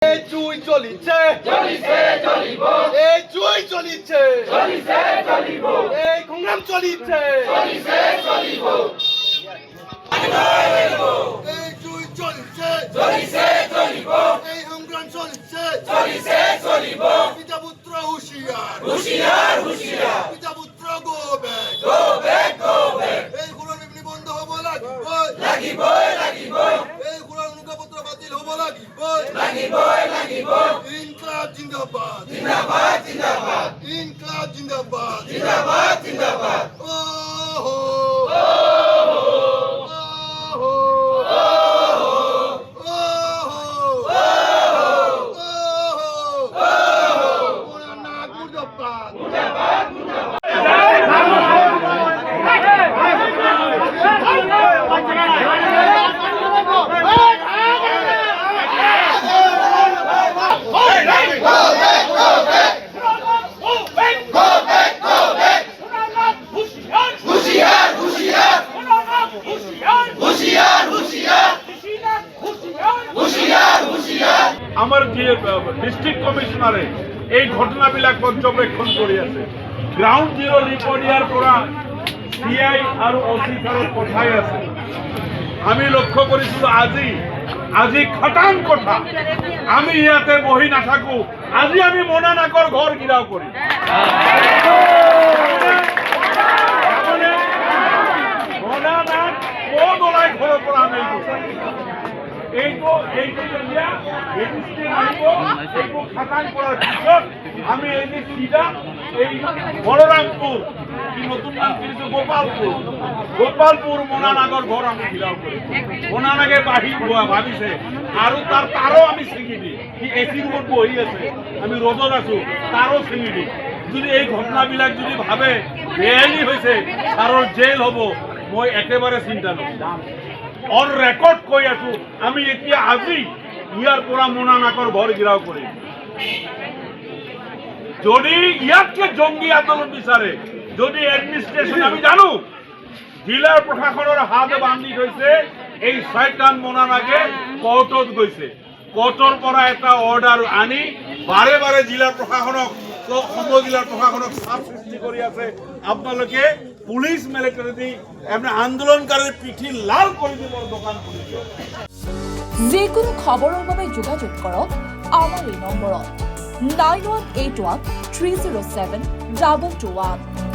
এই জুই চলিছে এই জুই চলিছে এই সংগ্রাম চলিছে এই জুই চলিছে এই সংগ্রাম চলিছে পিতা পুত্র হুঁশিয়ার পিতা পুত্র গো ব্যাক এই গুণৰ বিপণী বন্ধ হ'ব লাগিব এই গুণৰ অনুজ্ঞাপত্ৰ বাতিল হ'ব লাগিব ইনকলাব জিন্দাবাদ ইনকলাব জিন্দাবাদ ওহো আমার যে ডিস্ট্রিক্ট কমিশনারে এই ঘটনাবিলাক পর্যবেক্ষণ কৰি আছে গ্রাউন্ড জিরো রিপোর্ট ইয়ার পৰা সিআই আর ওসি সারত পঠাই আছে আমি লক্ষ্য কৰিছিলো আজি খটাং কথা আমি ইয়াতে বহি নাথাকো আজি আমি মোনা নাকৰ ঘৰ গিৰাও কৰিম মোনা নাক কোন ওলাই ঘৰৰ পৰা আমি আমি বলরামপুর নতুন নাম কিনেছে গোপালপুর মোনানাগর ঘর আমি ঘিরাও করি মোনানাগে ভাবিছে আর তারও আমি ছিঙি দিই এসি রুমত বহি আছে আমি রোদত আছো তারও ছিঙি দিই যদি এই ঘটনাবিলাক যদি ভাবে বেআইনি হয়েছে তারও জেল হব মই একেবারে চিন্তা নকৰো অন রেকর্ড কৈ আছো আমি এতিয়া আজি ইয়াৰ পৰা মোনানাকৰ ঘৰ গিৰাও কৰিম যদি ইয়াতকে জঙ্গী আন্দোলন বিচাৰে যদি এডমিনিস্ট্রেশন আমি জানো জিলাৰ প্ৰশাসনৰ হাত বান্ধি থৈছে এই ছয়টান মোনানাকে কোর্টত গৈছে কোর্টৰ পৰা এটা অৰ্ডাৰ আনি বাৰে বাৰে জিলাৰ প্ৰশাসনক জিলাৰ প্ৰশাসনক চাপ সৃষ্টি কৰি আছে আপোনালোকে পুলিশ মিলিটারি দি এমনি আন্দোলনকারীর পিঠি লাল করে দিবার দোকান খুলেছে যিকোনো খবৰৰ বাবে যোগাযোগ কৰক আমাৰ এই নম্বৰত 9181 307 2221